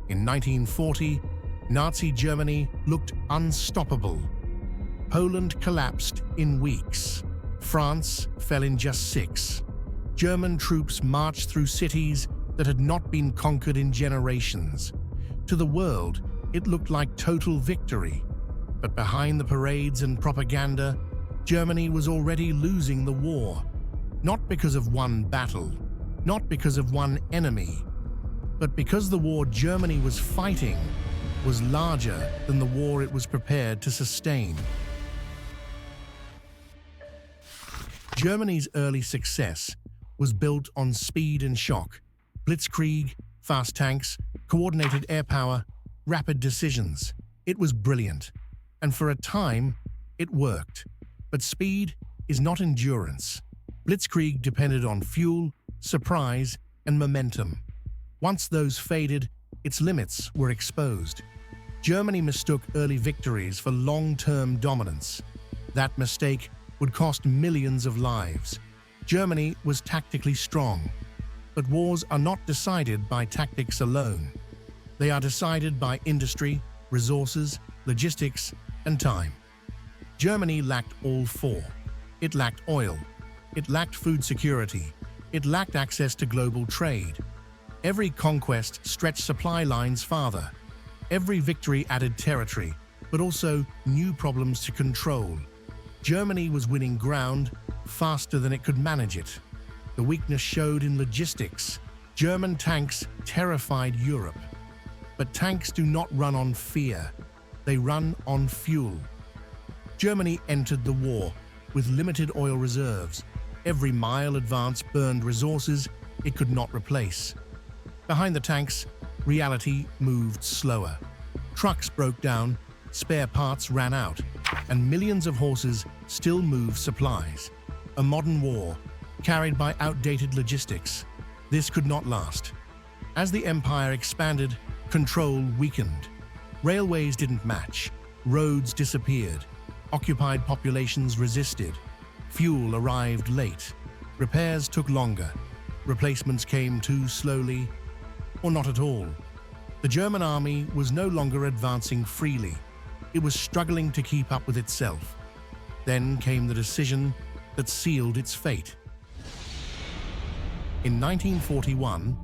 In 1940, Nazi Germany looked unstoppable. Poland collapsed in weeks. France fell in just 6. German troops marched through cities that had not been conquered in generations. To the world, it looked like total victory. But behind the parades and propaganda, Germany was already losing the war. Not because of one battle, not because of one enemy, but because the war Germany was fighting was larger than the war it was prepared to sustain. Germany's early success was built on speed and shock, blitzkrieg, fast tanks, coordinated air power, rapid decisions. It was brilliant, and for a time, it worked. But speed is not endurance. Blitzkrieg depended on fuel, surprise, and momentum. Once those faded, its limits were exposed. Germany mistook early victories for long-term dominance. That mistake would cost millions of lives. Germany was tactically strong, but wars are not decided by tactics alone. They are decided by industry, resources, logistics, and time. Germany lacked all four. It lacked oil. It lacked food security. It lacked access to global trade. Every conquest stretched supply lines farther. Every victory added territory, but also new problems to control. Germany was winning ground faster than it could manage it. The weakness showed in logistics. German tanks terrified Europe. But tanks do not run on fear. They run on fuel. Germany entered the war with limited oil reserves. Every mile advance burned resources it could not replace. Behind the tanks, reality moved slower. Trucks broke down, spare parts ran out, and millions of horses still moved supplies. A modern war, carried by outdated logistics. This could not last. As the empire expanded, control weakened. Railways didn't match. Roads disappeared. Occupied populations resisted. Fuel arrived late. Repairs took longer. Replacements came too slowly, or not at all. The German army was no longer advancing freely. It was struggling to keep up with itself. Then came the decision that sealed its fate. In 1941,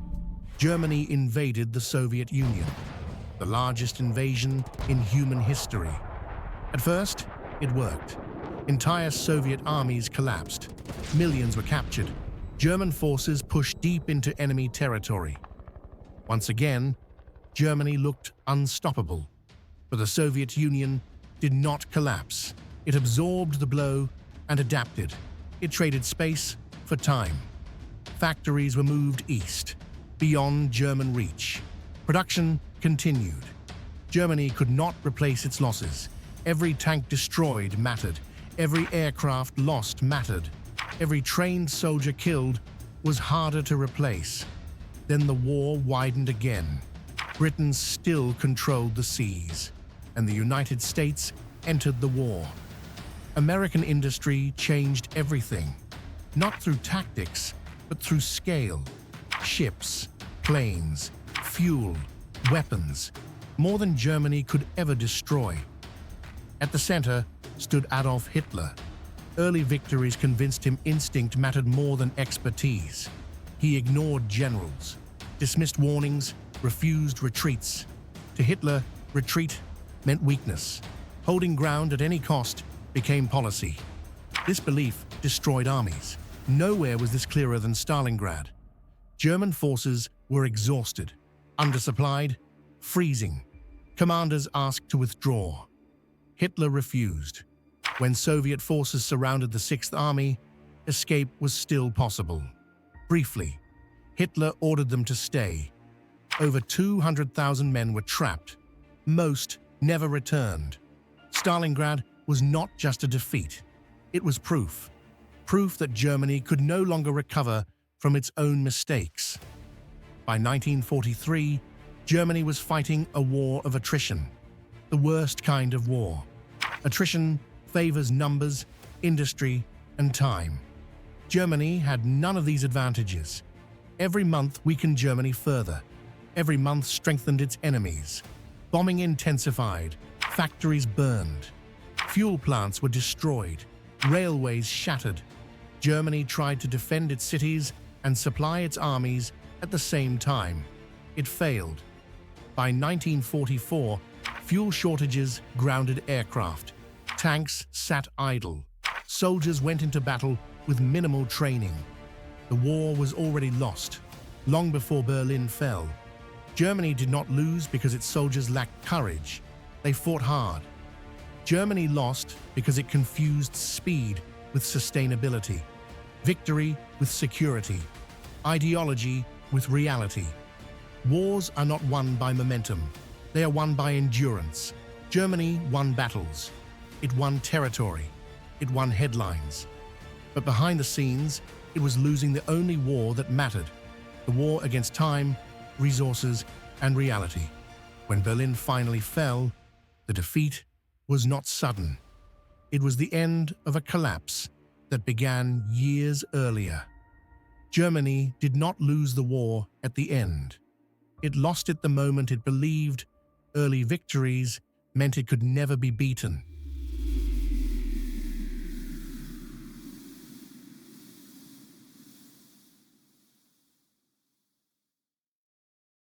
Germany invaded the Soviet Union, the largest invasion in human history. At first, it worked. Entire Soviet armies collapsed. Millions were captured. German forces pushed deep into enemy territory. Once again, Germany looked unstoppable. But the Soviet Union did not collapse. It absorbed the blow and adapted. It traded space for time. Factories were moved east, beyond German reach. Production continued. Germany could not replace its losses. Every tank destroyed mattered. Every aircraft lost mattered. Every trained soldier killed was harder to replace. Then the war widened again. Britain still controlled the seas, and the United States entered the war. American industry changed everything, not through tactics, but through scale. Ships, planes, fuel, weapons, more than Germany could ever destroy. At the center stood Adolf Hitler. Early victories convinced him instinct mattered more than expertise. He ignored generals, dismissed warnings, refused retreats. To Hitler, retreat meant weakness. Holding ground at any cost became policy. This belief destroyed armies. Nowhere was this clearer than Stalingrad. German forces were exhausted, undersupplied, freezing. Commanders asked to withdraw. Hitler refused. When Soviet forces surrounded the Sixth Army, escape was still possible. Briefly, Hitler ordered them to stay. Over 200,000 men were trapped. Most never returned. Stalingrad was not just a defeat. It was proof. Proof that Germany could no longer recover from its own mistakes. By 1943, Germany was fighting a war of attrition. The worst kind of war. Attrition favors numbers, industry, and time. Germany had none of these advantages. Every month weakened Germany further. Every month strengthened its enemies. Bombing intensified, factories burned, fuel plants were destroyed, railways shattered. Germany tried to defend its cities and supply its armies at the same time. It failed. By 1944, fuel shortages grounded aircraft. Tanks sat idle. Soldiers went into battle with minimal training. The war was already lost, long before Berlin fell. Germany did not lose because its soldiers lacked courage. They fought hard. Germany lost because it confused speed with sustainability, victory with security, ideology with reality. Wars are not won by momentum. They are won by endurance. Germany won battles. It won territory. It won headlines. But behind the scenes, it was losing the only war that mattered, the war against time, resources, and reality. When Berlin finally fell, the defeat was not sudden. It was the end of a collapse that began years earlier. Germany did not lose the war at the end. It lost it the moment it believed early victories meant it could never be beaten.